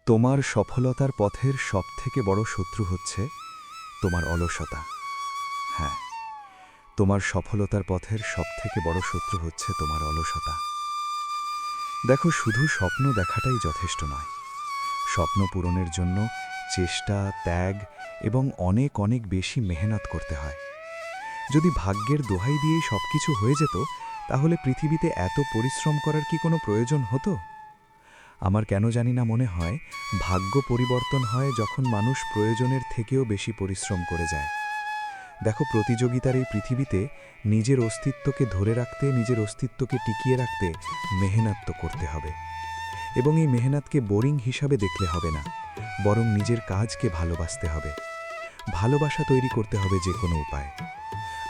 তোমার সফলতার পথের সবথেকে বড় শত্রু হচ্ছে তোমার অলসতা। হ্যাঁ, তোমার সফলতার পথের সবথেকে বড় শত্রু হচ্ছে তোমার অলসতা। দেখো, শুধু স্বপ্ন দেখাটাই যথেষ্ট নয়। স্বপ্ন পূরণের জন্য চেষ্টা, ত্যাগ এবং অনেক অনেক বেশি মেহনত করতে হয়। যদি ভাগ্যের দোহাই দিয়েই সবকিছু হয়ে যেত, তাহলে পৃথিবীতে এত পরিশ্রম করার কি কোনো প্রয়োজন হতো? আমার কেন জানি না মনে হয় ভাগ্য পরিবর্তন হয় যখন মানুষ প্রয়োজনের থেকেও বেশি পরিশ্রম করে যায়। দেখো, প্রতিযোগিতার এই পৃথিবীতে নিজের অস্তিত্বকে ধরে রাখতে, নিজের অস্তিত্বকে টিকিয়ে রাখতে মেহনত তো করতে হবে। এবং এই মেহনতকে বোরিং হিসাবে দেখলে হবে না, বরং নিজের কাজকে ভালোবাসতে হবে। ভালোবাসা তৈরি করতে হবে যে কোনো উপায়।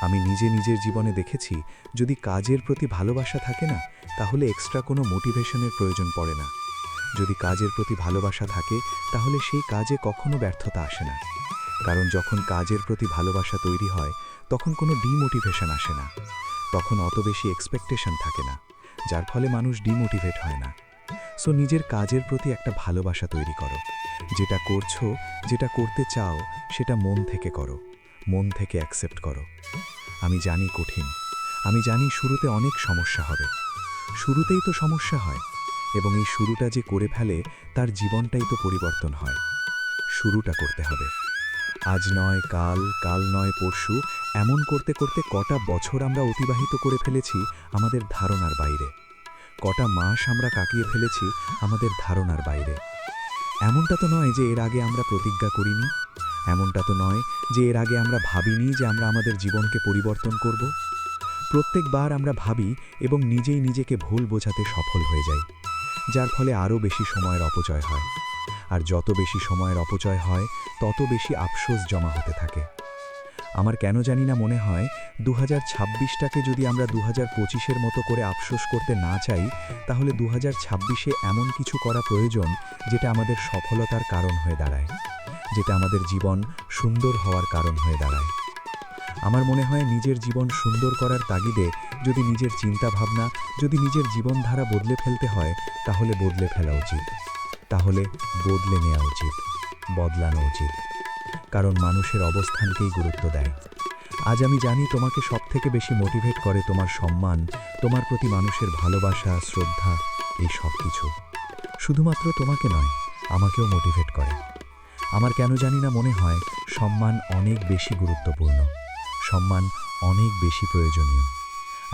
আমি নিজের জীবনে দেখেছি, যদি কাজের প্রতি ভালোবাসা থাকে না, তাহলে এক্সট্রা কোনো মোটিভেশনের প্রয়োজন পড়ে না। যদি কাজের প্রতি ভালোবাসা থাকে, তাহলে সেই কাজে কখনো ব্যর্থতা আসে না। কারণ যখন কাজের প্রতি ভালোবাসা তৈরি হয়, তখন কোনো ডিমোটিভেশন আসে না। তখন অত বেশি এক্সপেকটেশন থাকে না, যার ফলে মানুষ ডিমোটিভেট হয় না। সো নিজের কাজের প্রতি একটা ভালোবাসা তৈরি করো। যেটা করছো, যেটা করতে চাও, সেটা মন থেকে করো, মন থেকে অ্যাকসেপ্ট করো। আমি জানি কঠিন, আমি জানি শুরুতে অনেক সমস্যা হবে। শুরুতেই তো সমস্যা হয়, এবং এই শুরুটা যে করে ফেলে তার জীবনটাই তো পরিবর্তন হয়। শুরুটা করতে হবে। আজ নয় কাল, কাল নয় পরশু, এমন করতে করতে কটা বছর আমরা অতিবাহিত করে ফেলেছি আমাদের ধারণার বাইরে। কটা মাস আমরা কাটিয়ে ফেলেছি আমাদের ধারণার বাইরে। এমনটা তো নয় যে এর আগে আমরা প্রতিজ্ঞা করিনি। এমনটা তো নয় যে এর আগে আমরা ভাবিনি যে আমরা আমাদের জীবনকে পরিবর্তন করব। প্রত্যেকবার আমরা ভাবি এবং নিজেই নিজেকে ভুল বোঝাতে সফল হয়ে যাই, যার ফলে আরও বেশি সময়ের অপচয় হয়। আর যত বেশি সময়ের অপচয় হয়, তত বেশি আফসোস জমা হতে থাকে। আমার কেন জানি না মনে হয় 2026টাকে যদি আমরা 2025-এর মতো করে আফসোস করতে না চাই, তাহলে 2026-এ এমন কিছু করা প্রয়োজন যেটা আমাদের সফলতার কারণ হয়ে দাঁড়ায়, যেটা আমাদের জীবন সুন্দর হওয়ার কারণ হয়ে দাঁড়ায়। আমার মনে হয় নিজের জীবন সুন্দর করার তাগিদে যদি নিজের চিন্তাভাবনা, যদি নিজের জীবনধারা বদলে ফেলতে হয়, তাহলে বদলে ফেলা উচিত। তাহলে বদলে নেওয়া উচিত, বদলানো উচিত। কারণ মানুষের অবস্থানকেই গুরুত্ব দেয়। আজ আমি জানি তোমাকে সবথেকে বেশি মোটিভেট করে তোমার সম্মান, তোমার প্রতি মানুষের ভালোবাসা, শ্রদ্ধা, এই সব কিছু। শুধুমাত্র তোমাকে নয়, আমাকেও মোটিভেট করে। আমার কেন জানি না মনে হয় সম্মান অনেক বেশি গুরুত্বপূর্ণ, সম্মান অনেক বেশি প্রয়োজনীয়।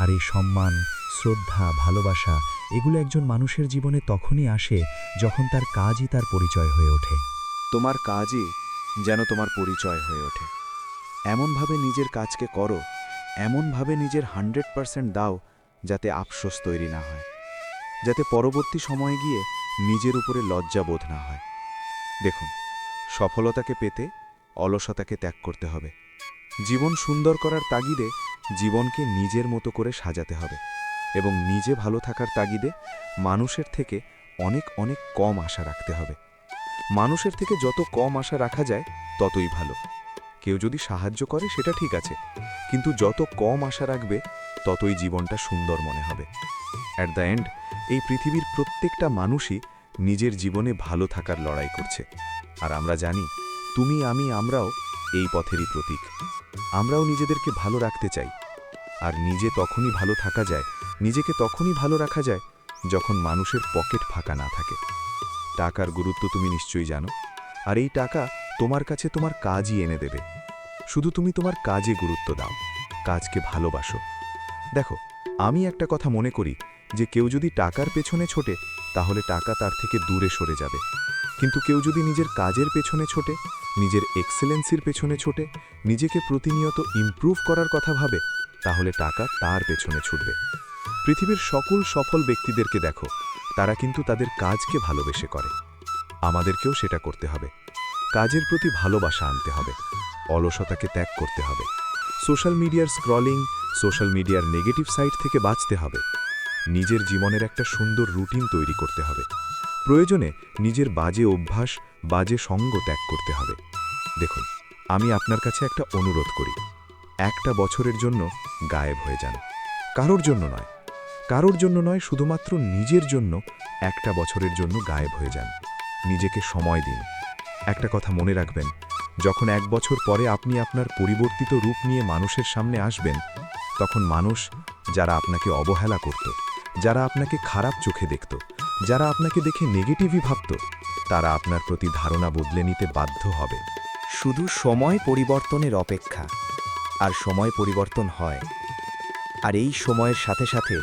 আর এই সম্মান, শ্রদ্ধা, ভালোবাসা, এগুলো একজন মানুষের জীবনে তখনই আসে যখন তার কাজই তার পরিচয় হয়ে ওঠে। তোমার কাজই যেন তোমার পরিচয় হয়ে ওঠে। এমনভাবে নিজের কাজকে করো, এমনভাবে নিজের 100% দাও, যাতে আফসোস তৈরি না হয়, যাতে পরবর্তী সময়ে গিয়ে নিজের উপরে লজ্জাবোধ না হয়। দেখুন, সফলতাকে পেতে অলসতাকে ত্যাগ করতে হবে। জীবন সুন্দর করার তাগিদে জীবনকে নিজের মতো করে সাজাতে হবে, এবং নিজে ভালো থাকার তাগিদে মানুষের থেকে অনেক অনেক কম আশা রাখতে হবে। মানুষের থেকে যত কম আশা রাখা যায় ততই ভালো। কেউ যদি সাহায্য করে সেটা ঠিক আছে, কিন্তু যত কম আশা রাখবে ততই জীবনটা সুন্দর মনে হবে। অ্যাট দ্য এন্ড, এই পৃথিবীর প্রত্যেকটা মানুষই নিজের জীবনে ভালো থাকার লড়াই করছে। আর আমরা জানি, তুমি, আমি, আমরাও এই পথেরই প্রতীক। আমরাও নিজেদেরকে ভালো রাখতে চাই। আর নিজে তখনই ভালো থাকা যায়, নিজেকে তখনই ভালো রাখা যায় যখন মানুষের পকেট ফাঁকা না থাকে। টাকার গুরুত্ব তুমি নিশ্চয়ই জানো, আর এই টাকা তোমার কাছে তোমার কাজই এনে দেবে। শুধু তুমি তোমার কাজে গুরুত্ব দাও, কাজকে ভালোবাসো। দেখো, আমি একটা কথা মনে করি যে কেউ যদি টাকার পেছনে ছোটে, তাহলে টাকা তার থেকে দূরে সরে যাবে। কিন্তু কেউ যদি নিজের কাজের পেছনে ছোটে, নিজের এক্সেলেন্সির পেছনে ছোটে, নিজেকে প্রতিনিয়ত ইমপ্রুভ করার কথা ভাবে, তাহলে টাকা তার পেছনে ছুটবে। পৃথিবীর সকল সফল ব্যক্তিদেরকে দেখো, তারা কিন্তু তাদের কাজকে ভালোবেসে করে। আমাদেরকেও সেটা করতে হবে। কাজের প্রতি ভালোবাসা আনতে হবে, অলসতাকে ত্যাগ করতে হবে, সোশ্যাল মিডিয়ার স্ক্রলিং, সোশ্যাল মিডিয়ার নেগেটিভ সাইড থেকে বাঁচতে হবে। নিজের জীবনের একটা সুন্দর রুটিন তৈরি করতে হবে। প্রয়োজনে নিজের বাজে অভ্যাস, বাজে সঙ্গ ত্যাগ করতে হবে। দেখুন, আমি আপনার কাছে একটা অনুরোধ করি, একটা বছরের জন্য গায়েব হয়ে যান। কারোর জন্য নয়, কারোর জন্য নয়, শুধুমাত্র নিজের জন্য একটা বছরের জন্য গায়েব হয়ে যান। নিজেকে সময় দিন। একটা কথা মনে রাখবেন, যখন 1 বছর পরে আপনি আপনার পরিবর্তিত রূপ নিয়ে মানুষের সামনে আসবেন, তখন মানুষ, যারা আপনাকে অবহেলা করত, যারা আপনাকে খারাপ চোখে দেখত, যারা আপনাকে দেখে নেগেটিভই ভাবত, তারা আপনার প্রতি ধারণা বদলে নিতে বাধ্য হবে। শুধু সময় পরিবর্তনের অপেক্ষা, আর সময় পরিবর্তন হয়। আর এই সময়ের সাথে সাথে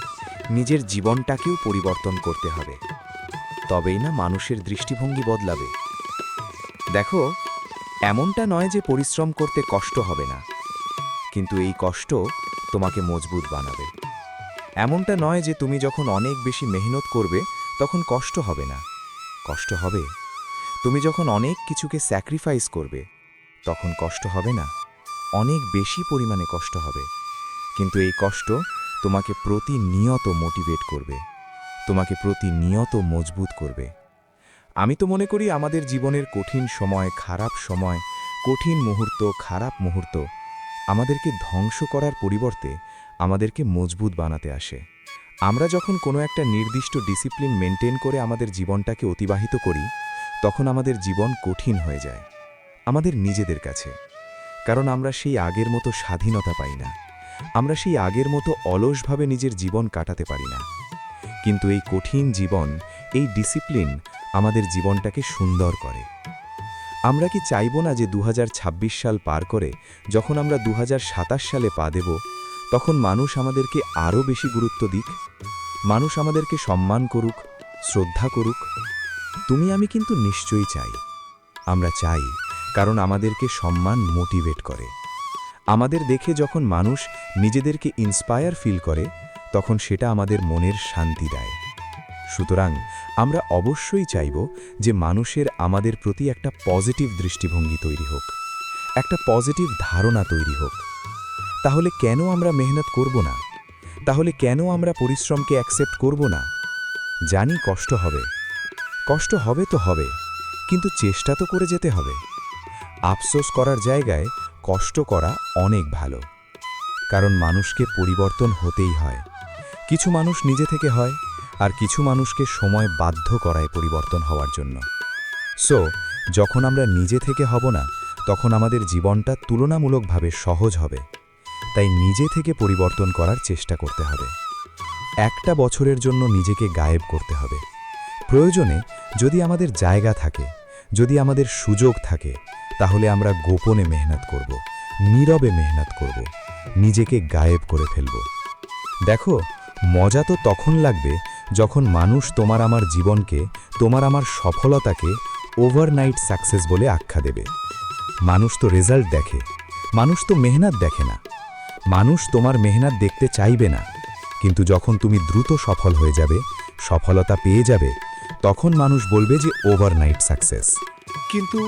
নিজের জীবনটাকেও পরিবর্তন করতে হবে, তবেই না মানুষের দৃষ্টিভঙ্গি বদলাবে। দেখো, এমনটা নয় যে পরিশ্রম করতে কষ্ট হবে না, কিন্তু এই কষ্ট তোমাকে মজবুত বানাবে। এমনটা নয় যে তুমি যখন অনেক বেশি মেহনত করবে তখন কষ্ট হবে না, কষ্ট হবে। তুমি যখন অনেক কিছুকে স্যাক্রিফাইস করবে তখন কষ্ট হবে না, অনেক বেশি পরিমাণে কষ্ট হবে। কিন্তু এই কষ্ট তোমাকে প্রতিনিয়ত মোটিভেট করবে, তোমাকে প্রতিনিয়ত মজবুত করবে। আমি তো মনে করি আমাদের জীবনের কঠিন সময়, খারাপ সময়, কঠিন মুহূর্ত, খারাপ মুহূর্ত আমাদেরকে ধ্বংস করার পরিবর্তে আমাদেরকে মজবুত বানাতে আসে। আমরা যখন কোনো একটা নির্দিষ্ট ডিসিপ্লিন মেনটেন করে আমাদের জীবনটাকে অতিবাহিত করি, তখন আমাদের জীবন কঠিন হয়ে যায় আমাদের নিজেদের কাছে। কারণ আমরা সেই আগের মতো স্বাধীনতা পাই না, আমরা সেই আগের মতো অলসভাবে নিজের জীবন কাটাতে পারি না। কিন্তু এই কঠিন জীবন, এই ডিসিপ্লিন আমাদের জীবনটাকে সুন্দর করে। আমরা কি চাইব না যে 2026 সাল পার করে যখন আমরা 2027 সালে পা দেব, তখন মানুষ আমাদেরকে আরও বেশি গুরুত্ব দিক, মানুষ আমাদেরকে সম্মান করুক, শ্রদ্ধা করুক? তুমি আমি কিন্তু নিশ্চয়ই চাই। আমরা চাই, কারণ আমাদেরকে সম্মান মোটিভেট করে। আমাদের দেখে যখন মানুষ নিজেদেরকে ইন্সপায়ার ফিল করে, তখন সেটা আমাদের মনের শান্তি দেয়। সুতরাং আমরা অবশ্যই চাইব যে মানুষের আমাদের প্রতি একটা পজিটিভ দৃষ্টিভঙ্গি তৈরি হোক, একটা পজিটিভ ধারণা তৈরি হোক। তাহলে কেন আমরা মেহনত করব না? তাহলে কেন আমরা পরিশ্রমকে অ্যাকসেপ্ট করব না? জানি কষ্ট হবে, কষ্ট হবে তো হবে, কিন্তু চেষ্টা তো করে যেতে হবে। আফসোস করার জায়গায় কষ্ট করা অনেক ভালো, কারণ মানুষকে পরিবর্তন হতেই হয়। কিছু মানুষ নিজে থেকে হয়, আর কিছু মানুষকে সময় বাধ্য করায় পরিবর্তন হওয়ার জন্য। সো যখন আমরা নিজে থেকে হব না, তখন আমাদের জীবনটা তুলনামূলকভাবে সহজ হবে। তাই নিজে থেকে পরিবর্তন করার চেষ্টা করতে হবে। একটা বছরের জন্য নিজেকে গায়েব করতে হবে। প্রয়োজনে যদি আমাদের জায়গা থাকে, যদি আমাদের সুযোগ থাকে, তাহলে আমরা গোপনে মেহনত করব, নীরবে মেহনত করব, নিজেকে গায়েব করে ফেলব। দেখো, মজা তো তখন লাগবে যখন মানুষ তোমার আমার জীবনকে, তোমার আমার সফলতাকে ওভারনাইট সাকসেস বলে আখ্যা দেবে। মানুষ তো রেজাল্ট দেখে, মানুষ তো মেহনত দেখে না। মানুষ তোমার মেহনত দেখতে চাইবে না, কিন্তু যখন তুমি দ্রুত সফল হয়ে যাবে, সফলতা পেয়ে যাবে, তখন মানুষ বলবে যে ওভারনাইট সাকসেস। কিন্তু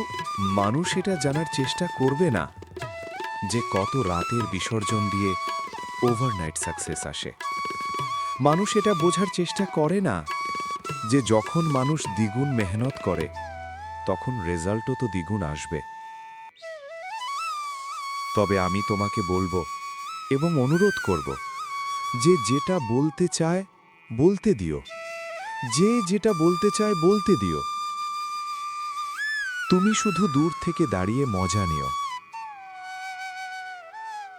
মানুষ এটা জানার চেষ্টা করবে না যে কত রাতের বিসর্জন দিয়ে ওভারনাইট সাকসেস আসে। মানুষ এটা বোঝার চেষ্টা করে না যে যখন মানুষ দ্বিগুণ মেহনত করে, তখন রেজাল্টও তো দ্বিগুণ আসবে। তবে আমি তোমাকে বলবো এবং অনুরোধ করব যে যেটা বলতে চায় বলতে দিও, যে যেটা বলতে চায় বলতে দিও। তুমি শুধু দূর থেকে দাঁড়িয়ে মজা নিও।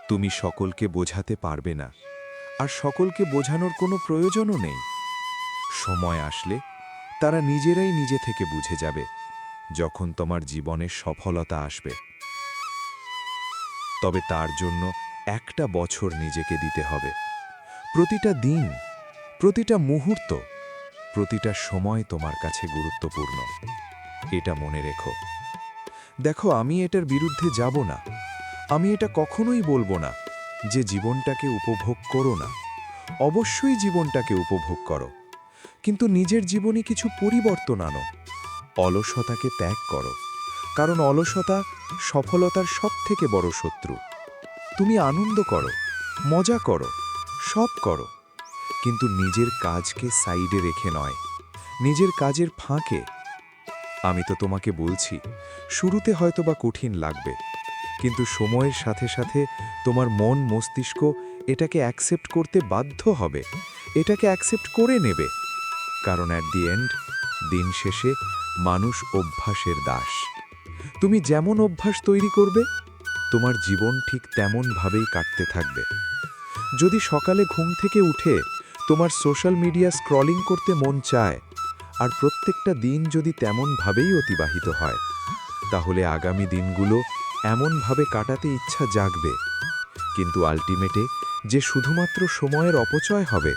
তুমি সকলকে বোঝাতে পারবে না, আর সকলকে বোঝানোর কোনো প্রয়োজনও নেই। সময় আসলে তারা নিজেরাই নিজে থেকে বুঝে যাবে, যখন তোমার জীবনে সফলতা আসবে। তবে তার জন্য একটা বছর নিজেকে দিতে হবে। প্রতিটা দিন, প্রতিটা মুহূর্ত, প্রতিটা সময় তোমার কাছে গুরুত্বপূর্ণ। এটা মনে রেখো। দেখো, আমি এটার বিরুদ্ধে যাব না। আমি এটা কখনোই বলবো না যে জীবনটাকে উপভোগ করো না। অবশ্যই জীবনটাকে উপভোগ করো, কিন্তু নিজের জীবনে কিছু পরিবর্তন আনো। অলসতাকে ত্যাগ করো, কারণ অলসতা সফলতার সবথেকে বড় শত্রু। তুমি আনন্দ করো, মজা করো, সব করো, কিন্তু নিজের কাজকে সাইডে রেখে নয়, নিজের কাজের ফাঁকে। আমি তো তোমাকে বলছি, শুরুতে হয়তোবা কঠিন লাগবে, কিন্তু সময়ের সাথে সাথে তোমার মন মস্তিষ্ক এটাকে অ্যাকসেপ্ট করতে বাধ্য হবে, এটাকে অ্যাকসেপ্ট করে নেবে। কারণ অ্যাট দি এন্ড, দিন শেষে মানুষ অভ্যাসের দাস। তুমি যেমন অভ্যাস তৈরি করবে, তোমার জীবন ঠিক তেমনভাবেই কাটতে থাকবে। যদি সকালে ঘুম থেকে উঠে তোমার সোশ্যাল মিডিয়া স্ক্রলিং করতে মন চায়, আর প্রত্যেকটা দিন যদি তেমনভাবেই অতিবাহিত হয়, তাহলে আগামী দিনগুলো এমনভাবে কাটাতে ইচ্ছা জাগবে। কিন্তু আলটিমেটে যে শুধুমাত্র সময়ের অপচয় হবে,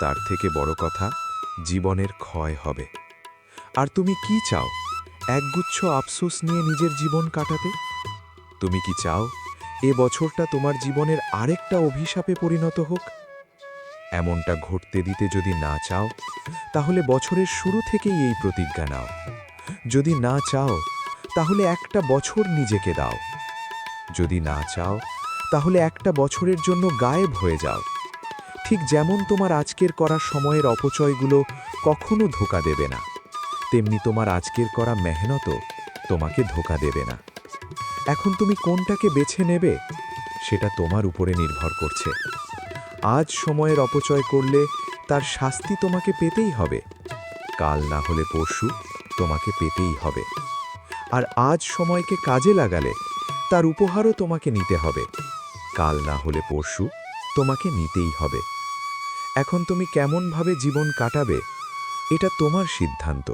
তার থেকে বড় কথা জীবনের ক্ষয় হবে। আর তুমি কি চাও? একগুচ্ছ আফসোস নিয়ে নিজের জীবন কাটাতে? তুমি কি চাও এ বছরটা তোমার জীবনের আরেকটা অভিশাপে পরিণত হোক? এমনটা ঘটতে দিতে যদি না চাও, তাহলে বছরের শুরু থেকেই এই প্রতিজ্ঞা নাও। যদি না চাও, তাহলে একটা বছর নিজেকে দাও। যদি না চাও, তাহলে একটা বছরের জন্য গায়েব হয়ে যাও। ঠিক যেমন তোমার আজকের করা সময়ের অপচয়গুলো কখনো ধোঁকা দেবে না, তেমনি তোমার আজকের করা মেহনতও তোমাকে ধোঁকা দেবে না। এখন তুমি কোনটাকে বেছে নেবে, সেটা তোমার উপরে নির্ভর করছে। আজ সময়ের অপচয় করলে তার শাস্তি তোমাকে পেতেই হবে, কাল না হলে পরশু তোমাকে পেতেই হবে। আর আজ সময়কে কাজে লাগালে তার উপহারও তোমাকে নিতে হবে, কাল না হলে পরশু তোমাকে নিতেই হবে। এখন তুমি কেমনভাবে জীবন কাটাবে, এটা তোমার সিদ্ধান্ত।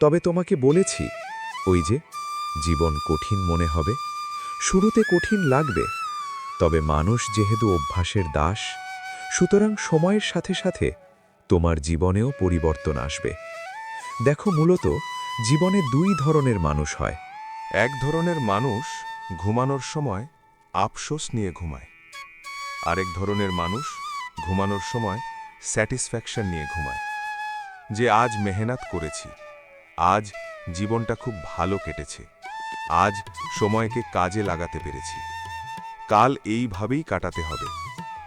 তবে তোমাকে বলেছি, ওই যে জীবন কঠিন মনে হবে, শুরুতে কঠিন লাগবে, তবে মানুষ যেহেতু অভ্যাসের দাস, সুতরাং সময়ের সাথে সাথে তোমার জীবনেও পরিবর্তন আসবে। দেখো, মূলত জীবনে দুই ধরনের মানুষ হয়। এক ধরনের মানুষ ঘুমানোর সময় আফসোস নিয়ে ঘুমায়, আরেক ধরনের মানুষ ঘুমানোর সময় স্যাটিসফ্যাকশন নিয়ে ঘুমায়। যে আজ মেহনত করেছি, আজ জীবনটা খুব ভালো কেটেছে, আজ সময়কে কাজে লাগাতে পেরেছি, কাল এইভাবেই কাটাতে হবে,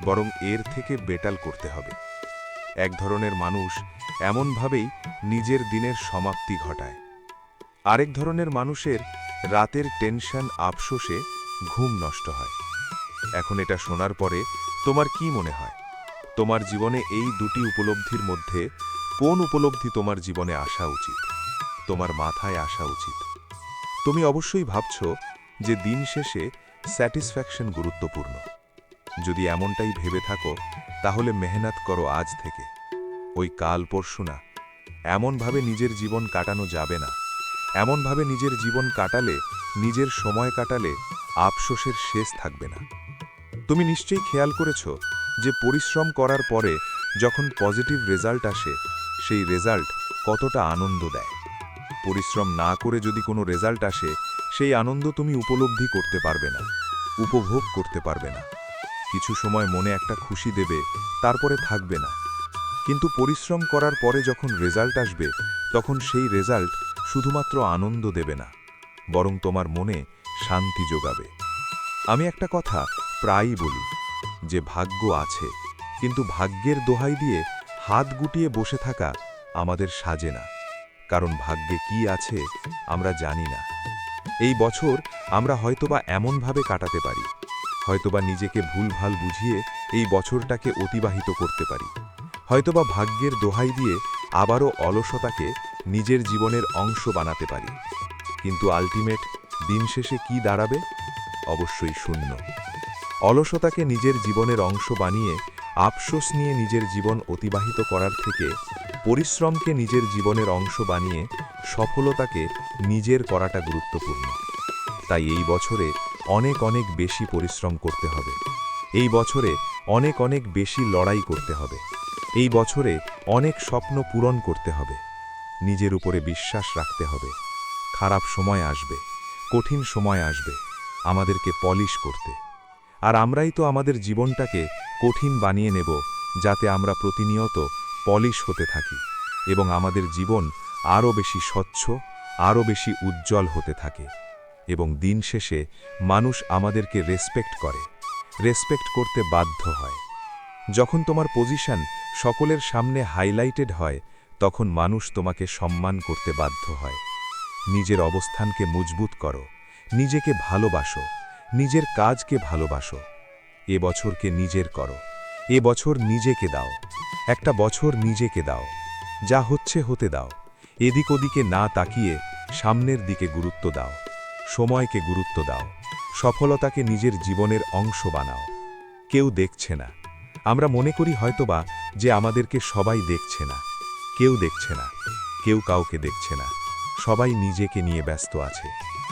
বরং এর থেকে বেটাল করতে হবে। এক ধরনের মানুষ এমনভাবেই নিজের দিনের সমাপ্তি ঘটায়। আরেক ধরনের মানুষের রাতের টেনশন আফসোসে ঘুম নষ্ট হয়। এখন এটা শোনার পরে তোমার কি মনে হয়? তোমার জীবনে এই দুটি উপলব্ধির মধ্যে কোন উপলব্ধি তোমার জীবনে আসা উচিত, তোমার মাথায় আসা উচিত? তুমি অবশ্যই ভাবছ যে দিন শেষে স্যাটিসফ্যাকশন গুরুত্বপূর্ণ। যদি এমনটাই ভেবে থাকো, তাহলে মেহনত করো আজ থেকে, ওই কাল পরশু না। এমনভাবে নিজের জীবন কাটানো যাবে না। এমনভাবে নিজের জীবন কাটালে, নিজের সময় কাটালে আফসোসের শেষ থাকবে না। তুমি নিশ্চয়ই খেয়াল করেছ যে পরিশ্রম করার পরে যখন পজিটিভ রেজাল্ট আসে, সেই রেজাল্ট কতটা আনন্দ দেয়। পরিশ্রম না করে যদি কোনো রেজাল্ট আসে, সেই আনন্দ তুমি উপলব্ধি করতে পারবে না, উপভোগ করতে পারবে না। কিছু সময় মনে একটা খুশি দেবে, তারপরে থাকবে না। কিন্তু পরিশ্রম করার পরে যখন রেজাল্ট আসবে, তখন সেই রেজাল্ট শুধুমাত্র আনন্দ দেবে না, বরং তোমার মনে শান্তি যোগাবে। আমি একটা কথা প্রায়ই বলি যে ভাগ্য আছে, কিন্তু ভাগ্যের দোহাই দিয়ে হাত গুটিয়ে বসে থাকা আমাদের সাজে না, কারণ ভাগ্যে কি আছে আমরা জানি না। এই বছর আমরা হয়তোবা এমনভাবে কাটাতে পারি, হয়তোবা নিজেকে ভুলভাল বুঝিয়ে এই বছরটাকে অতিবাহিত করতে পারি, হয়তোবা ভাগ্যের দোহাই দিয়ে আবারও অলসতাকে নিজের জীবনের অংশ বানাতে পারি। কিন্তু আলটিমেট দিন শেষে কি দাঁড়াবে? অবশ্যই শূন্য। অলসতাকে নিজের জীবনের অংশ বানিয়ে আফসোস নিয়ে নিজের জীবন অতিবাহিত করার থেকে পরিশ্রমকে নিজের জীবনের অংশ বানিয়ে সফলতাকে নিজের করাটা গুরুত্বপূর্ণ। তাই এই বছরে অনেক অনেক বেশি পরিশ্রম করতে হবে। এই বছরে অনেক অনেক বেশি লড়াই করতে হবে। এই বছরে অনেক স্বপ্ন পূরণ করতে হবে। নিজের উপরে বিশ্বাস রাখতে হবে। খারাপ সময় আসবে, কঠিন সময় আসবে, আমাদেরকে পলিশ করতে। আর আমরাই তো আমাদের জীবনটাকে কঠিন বানিয়ে নেব, যাতে আমরা প্রতিনিয়ত পলিশ হতে থাকি এবং আমাদের জীবন আরও বেশি স্বচ্ছ, আরও বেশি উজ্জ্বল হতে থাকে। এবং দিন শেষে মানুষ আমাদেরকে রেসপেক্ট করে, রেসপেক্ট করতে বাধ্য হয়। যখন তোমার পজিশন সকলের সামনে হাইলাইটেড হয়, তখন মানুষ তোমাকে সম্মান করতে বাধ্য হয়। নিজের অবস্থানকে মজবুত করো, নিজেকে ভালোবাসো, নিজের কাজকে ভালোবাসো। এ বছরকে নিজের করো, এ বছর নিজেকে দাও। একটা বছর নিজেকে দাও। যা হচ্ছে হতে দাও। এদিক ওদিকে না তাকিয়ে সামনের দিকে গুরুত্ব দাও, সময়কে গুরুত্ব দাও, সফলতাকে নিজের জীবনের অংশ বানাও। কেউ দেখছে না, আমরা মনে করি হয়তোবা যে আমাদেরকে সবাই দেখছে না। কেউ দেখছে না, কেউ কাউকে দেখছে না, সবাই নিজেকে নিয়ে ব্যস্ত আছে।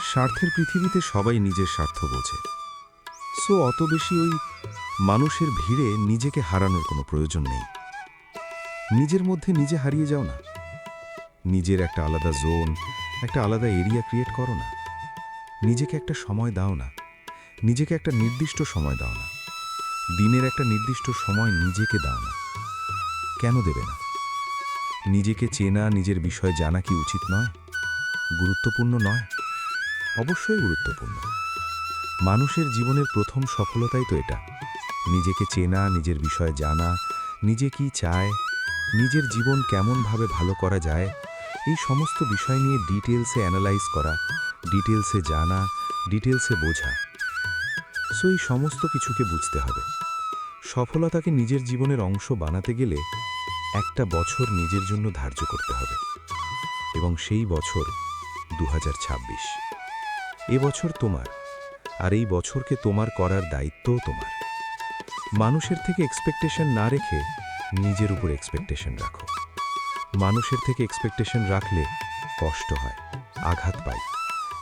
স্বার্থের পৃথিবীতে সবাই নিজের স্বার্থ বোঝে, সো অত বেশি ওই মানুষের ভিড়ে নিজেকে হারানোর কোনো প্রয়োজন নেই। নিজের মধ্যে নিজে হারিয়ে যাও না, নিজের একটা আলাদা জোন, একটা আলাদা এরিয়া ক্রিয়েট করো না। নিজেকে একটা সময় দাও না, নিজেকে একটা নির্দিষ্ট সময় দাও না, দিনের একটা নির্দিষ্ট সময় নিজেকে দাও না। কেন দেবে না? নিজেকে চেনা, নিজের বিষয় জানা কি উচিত নয়? গুরুত্বপূর্ণ নয়? অবশ্যই গুরুত্বপূর্ণ। মানুষের জীবনের প্রথম সফলতাই তো এটা, নিজেকে চেনা, নিজের বিষয় জানা, নিজে কি চায়, নিজের জীবন কেমনভাবে ভালো করা যায়, এই সমস্ত বিষয় নিয়ে ডিটেলসে অ্যানালাইজ করা, ডিটেলসে জানা, ডিটেলসে বোঝা। সো এই সমস্ত কিছুকে বুঝতে হবে। সফলতাকে নিজের জীবনের অংশ বানাতে গেলে একটা বছর নিজের জন্য ধার্য করতে হবে, এবং সেই বছর 2026। এ বছর তোমার, আর এই বছরকে তোমার করার দায়িত্বও তোমার। মানুষের থেকে এক্সপেকটেশন না রেখে নিজের উপর এক্সপেকটেশন রাখো। মানুষের থেকে এক্সপেকটেশন রাখলে কষ্ট হয়, আঘাত পায়,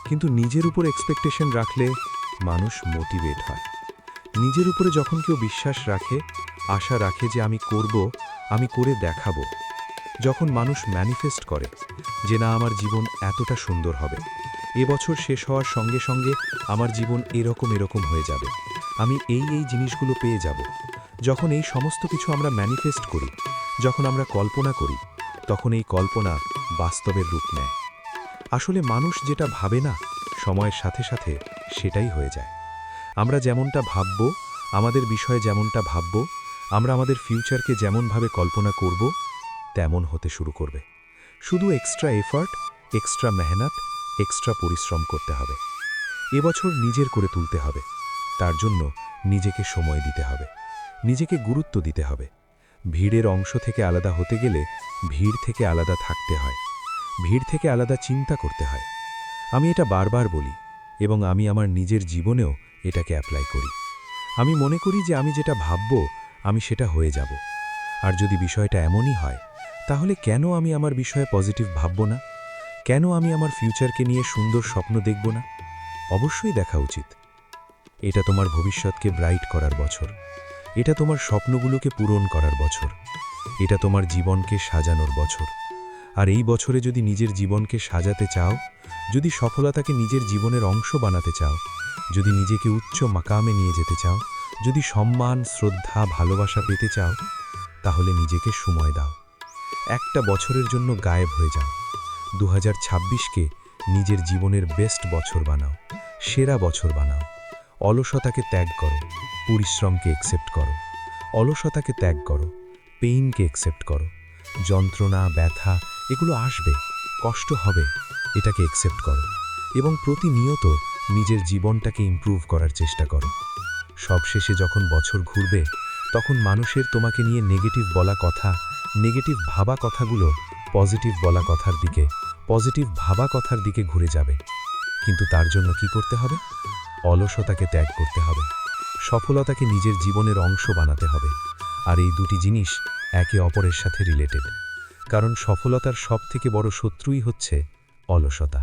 কিন্তু নিজের উপর এক্সপেকটেশন রাখলে মানুষ মোটিভেট হয়। নিজের উপরে যখন কেউ বিশ্বাস রাখে, আশা রাখে যে আমি করব, আমি করে দেখাবো, যখন মানুষ ম্যানিফেস্ট করে যে না আমার জীবন এতটা সুন্দর হবে, এবছর শেষ হওয়ার সঙ্গে সঙ্গে আমার জীবন এরকম এরকম হয়ে যাবে, আমি এই এই জিনিসগুলো পেয়ে যাব, যখন এই সমস্ত কিছু আমরা ম্যানিফেস্ট করি, যখন আমরা কল্পনা করি, তখন এই কল্পনা বাস্তবের রূপ নেয়। আসলে মানুষ যেটা ভাবে না, সময়ের সাথে সাথে সেটাই হয়ে যায়। আমরা যেমনটা ভাবব, আমাদের বিষয়ে যেমনটা ভাবব, আমরা আমাদের ফিউচারকে যেমনভাবে কল্পনা করব, তেমন হতে শুরু করবে। শুধু এক্সট্রা এফার্ট, এক্সট্রা মেহনত, এক্সট্রা পরিশ্রম করতে হবে। এবছর নিজের করে তুলতে হবে, তার জন্য নিজেকে সময় দিতে হবে, নিজেকে গুরুত্ব দিতে হবে। ভিড়ের অংশ থেকে আলাদা হতে গেলে ভিড় থেকে আলাদা থাকতে হয়, ভিড় থেকে আলাদা চিন্তা করতে হয়। আমি এটা বারবার বলি, এবং আমি আমার নিজের জীবনেও এটাকে অ্যাপ্লাই করি। আমি মনে করি যে আমি যেটা ভাবব, আমি সেটা হয়ে যাব। আর যদি বিষয়টা এমনই হয়, তাহলে কেন আমি আমার বিষয়ে পজিটিভ ভাবব না? কেন আমি আমার ফিউচারকে নিয়ে সুন্দর স্বপ্ন দেখব না? অবশ্যই দেখা উচিত। এটা তোমার ভবিষ্যৎকে ব্রাইট করার বছর, এটা তোমার স্বপ্নগুলোকে পূরণ করার বছর, এটা তোমার জীবনকে সাজানোর বছর। আর এই বছরে যদি নিজের জীবনকে সাজাতে চাও, যদি সফলতাকে নিজের জীবনের অংশ বানাতে চাও, যদি নিজেকে উচ্চ মাকামে নিয়ে যেতে চাও, যদি সম্মান, শ্রদ্ধা, ভালোবাসা পেতে চাও, তাহলে নিজেকে সময় দাও। একটা বছরের জন্য গায়েব হয়ে যাও। 2026কে নিজের জীবনের বেস্ট বছর বানাও, সেরা বছর বানাও। অলসতাকে ত্যাগ করো, পরিশ্রমকে একসেপ্ট করো। অলসতাকে ত্যাগ করো, পেইনকে একসেপ্ট করো। যন্ত্রণা, ব্যথা এগুলো আসবে, কষ্ট হবে, এটাকে একসেপ্ট করো, এবং প্রতিনিয়ত নিজের জীবনটাকে ইমপ্রুভ করার চেষ্টা করো। সবশেষে যখন বছর ঘুরবে, তখন মানুষের তোমাকে নিয়ে নেগেটিভ বলা কথা, নেগেটিভ ভাবা কথাগুলো পজিটিভ বলা কথার দিকে, পজিটিভ ভাবা কথার দিকে ঘুরে যাবে। কিন্তু তার জন্য কি করতে হবে? অলসতাকে ত্যাগ করতে হবে, সফলতাকে নিজের জীবনের অংশ বানাতে হবে। আর এই দুটি জিনিস একে অপরের সাথে রিলেটেড, কারণ সফলতার সবথেকে বড় শত্রুই হচ্ছে অলসতা।